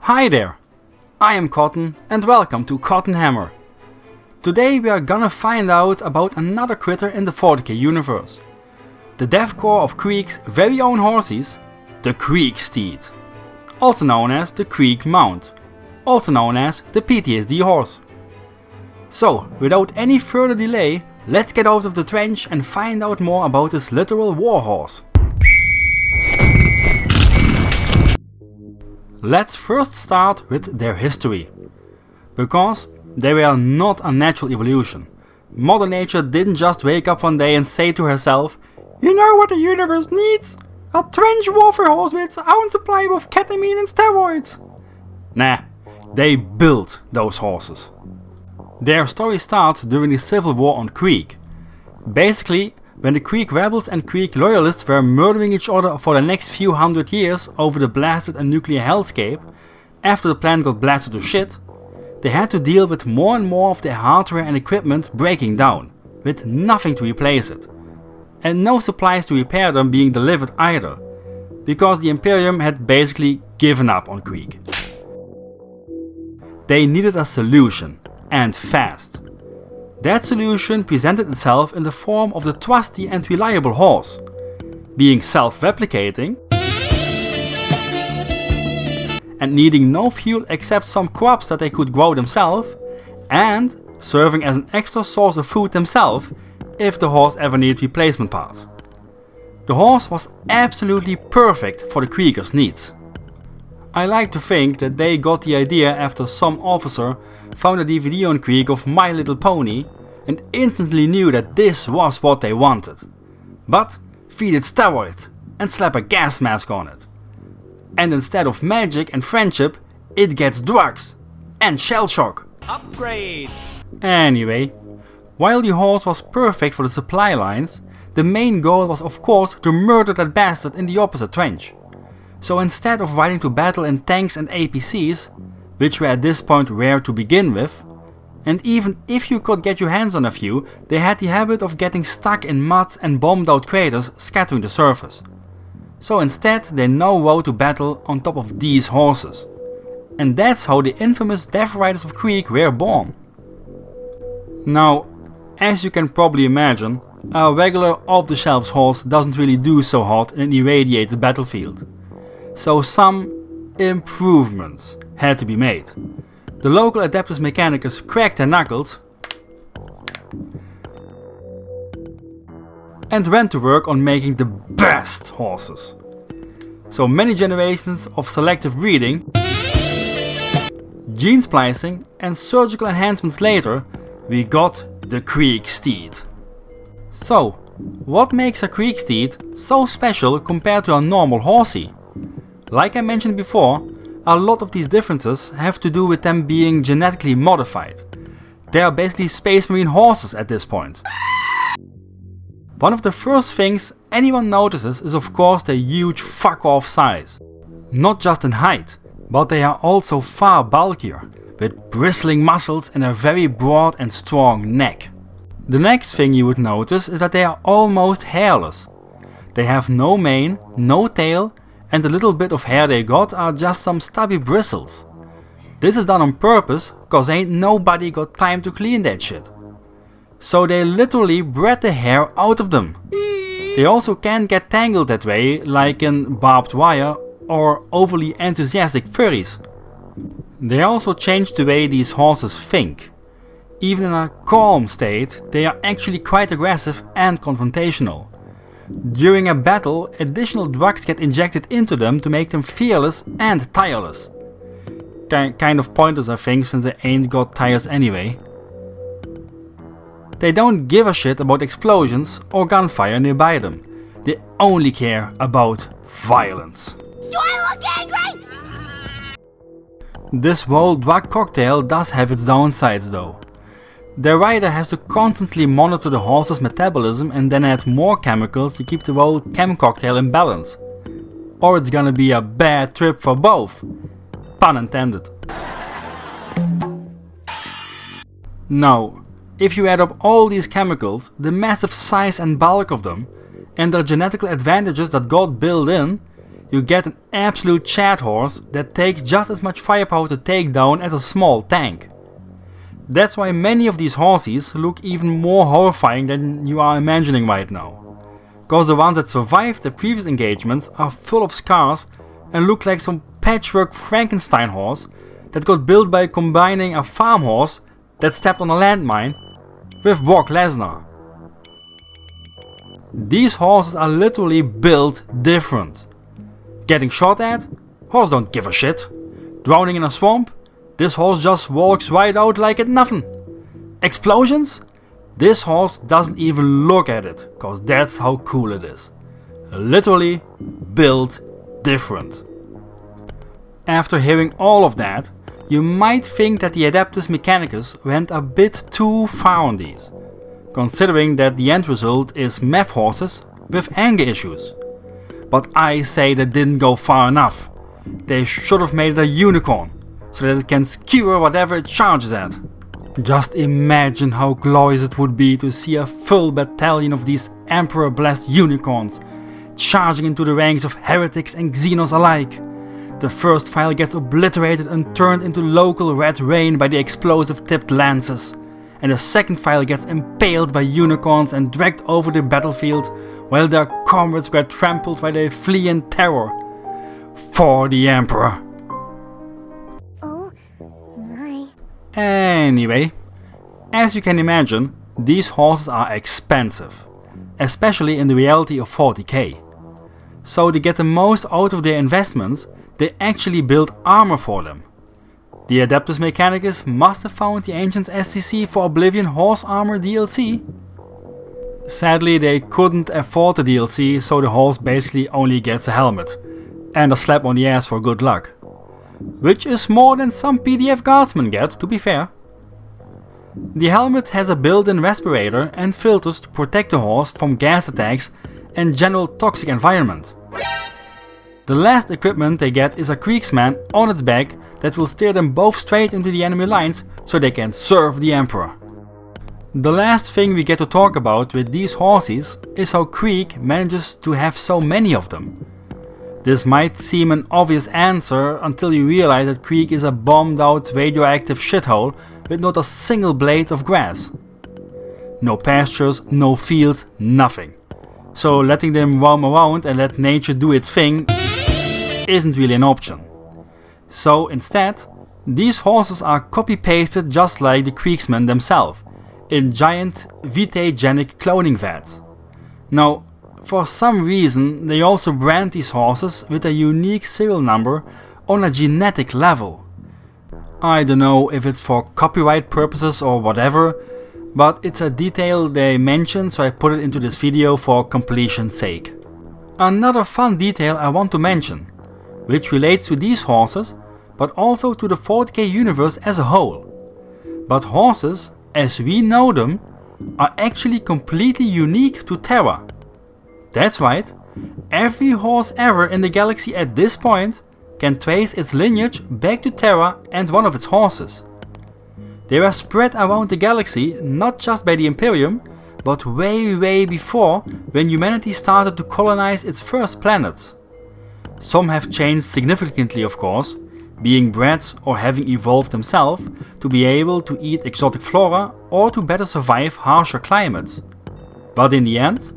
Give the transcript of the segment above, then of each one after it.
Hi there, I am Cotton and welcome to Cotton Hammer. Today we are gonna find out about another critter in the 40k universe. The deathcore of Krieg's very own horses, the Krieg Steed. Also known as the Krieg Mount, also known as the PTSD horse. So, without any further delay, let's get out of the trench and find out more about this literal warhorse. Let's first start with their history. Because they were not a natural evolution. Mother Nature didn't just wake up one day and say to herself, "You know what the universe needs? A trench warfare horse with its own supply of ketamine and steroids." Nah, they built those horses. Their story starts during the civil war on Krieg. Basically, when the Krieg rebels and Krieg loyalists were murdering each other for the next few hundred years over the blasted and nuclear hellscape, after the planet got blasted to shit, they had to deal with more and more of their hardware and equipment breaking down, with nothing to replace it. And no supplies to repair them being delivered either, because the Imperium had basically given up on Krieg. They needed a solution, and fast. That solution presented itself in the form of the trusty and reliable horse, being self-replicating and needing no fuel except some crops that they could grow themselves, and serving as an extra source of food themselves if the horse ever needed replacement parts. The horse was absolutely perfect for the Kriegers' needs. I like to think that they got the idea after some officer found a DVD on Krieg of My Little Pony and instantly knew that this was what they wanted. But feed it steroids and slap a gas mask on it. And instead of magic and friendship, it gets drugs and shell shock. Upgrade! Anyway, while the horse was perfect for the supply lines, the main goal was of course to murder that bastard in the opposite trench. So instead of riding to battle in tanks and APCs, which were at this point rare to begin with, and even if you could get your hands on a few, they had the habit of getting stuck in mud and bombed out craters scattering the surface. So instead they now rode to battle on top of these horses. And that's how the infamous Death Riders of Krieg were born. Now, as you can probably imagine, a regular off-the-shelf horse doesn't really do so hot in an irradiated battlefield. So some improvements had to be made. The local Adeptus Mechanicus cracked their knuckles and went to work on making the best horses. So many generations of selective breeding, gene splicing and surgical enhancements later, we got the Krieg Steed. So, what makes a Krieg Steed so special compared to a normal horsey? Like I mentioned before, a lot of these differences have to do with them being genetically modified. They are basically Space Marine horses at this point. One of the first things anyone notices is of course their huge fuck off size. Not just in height, but they are also far bulkier, with bristling muscles and a very broad and strong neck. The next thing you would notice is that they are almost hairless. They have no mane, no tail, and the little bit of hair they got are just some stubby bristles. This is done on purpose, cause ain't nobody got time to clean that shit. So they literally bred the hair out of them. They also can't get tangled that way, like in barbed wire or overly enthusiastic furries. They also changed the way these horses think. Even in a calm state, they are actually quite aggressive and confrontational. During a battle, additional drugs get injected into them to make them fearless and tireless. Kind of pointless I think, since they ain't got tires anyway. They don't give a shit about explosions or gunfire nearby them. They only care about violence. Do I look angry? This whole drug cocktail does have its downsides though. The rider has to constantly monitor the horse's metabolism and then add more chemicals to keep the whole chem cocktail in balance. Or it's gonna be a bad trip for both. Pun intended. Now, if you add up all these chemicals, the massive size and bulk of them, and their genetical advantages that got built in, you get an absolute chat horse that takes just as much firepower to take down as a small tank. That's why many of these horses look even more horrifying than you are imagining right now. Cause the ones that survived the previous engagements are full of scars and look like some patchwork Frankenstein horse that got built by combining a farm horse that stepped on a landmine with Brock Lesnar. These horses are literally built different. Getting shot at? Horse don't give a shit. Drowning in a swamp? This horse just walks right out like it's nothing. Explosions? This horse doesn't even look at it, cause that's how cool it is. Literally built different. After hearing all of that, you might think that the Adeptus Mechanicus went a bit too far on these, considering that the end result is meth horses with anger issues. But I say they didn't go far enough. They should have made it a unicorn, so that it can skewer whatever it charges at. Just imagine how glorious it would be to see a full battalion of these Emperor-blessed unicorns charging into the ranks of heretics and Xenos alike. The first file gets obliterated and turned into local red rain by the explosive tipped lances, and the second file gets impaled by unicorns and dragged over the battlefield while their comrades get trampled while they flee in terror. For the Emperor. Oh my. Anyway, as you can imagine, these horses are expensive, especially in the reality of 40k. So to get the most out of their investments, they actually built armor for them. The Adeptus Mechanicus must have found the ancient SCC for Oblivion Horse Armor DLC. Sadly, they couldn't afford the DLC, so the horse basically only gets a helmet and a slap on the ass for good luck. Which is more than some PDF guardsmen get, to be fair. The helmet has a built-in respirator and filters to protect the horse from gas attacks and general toxic environment. The last equipment they get is a Kriegsman on its back that will steer them both straight into the enemy lines so they can serve the Emperor. The last thing we get to talk about with these horses is how Krieg manages to have so many of them. This might seem an obvious answer until you realize that Krieg is a bombed out radioactive shithole with not a single blade of grass. No pastures, no fields, nothing. So letting them roam around and let nature do its thing isn't really an option. So instead, these horses are copy-pasted just like the Kriegsmen themselves, in giant vitagenic cloning vats. Now, for some reason, they also brand these horses with a unique serial number on a genetic level. I don't know if it's for copyright purposes or whatever, but it's a detail they mention, so I put it into this video for completion's sake. Another fun detail I want to mention, which relates to these horses, but also to the 40k universe as a whole. But horses, as we know them, are actually completely unique to Terra. That's right, every horse ever in the galaxy at this point can trace its lineage back to Terra and one of its horses. They were spread around the galaxy not just by the Imperium, but way before, when humanity started to colonize its first planets. Some have changed significantly, of course, being bred or having evolved themselves to be able to eat exotic flora or to better survive harsher climates. But in the end,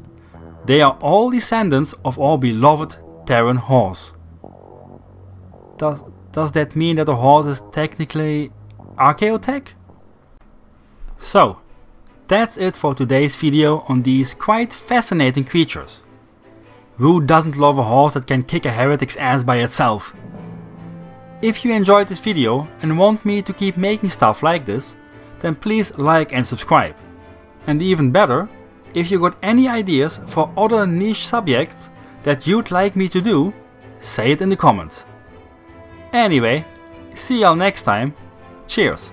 they are all descendants of our beloved Terran horse. Does that mean that a horse is technically archaeotech? So, that's it for today's video on these quite fascinating creatures. Who doesn't love a horse that can kick a heretic's ass by itself? If you enjoyed this video and want me to keep making stuff like this, then please like and subscribe. And even better, if you got any ideas for other niche subjects that you'd like me to do, say it in the comments. Anyway, see y'all next time. Cheers!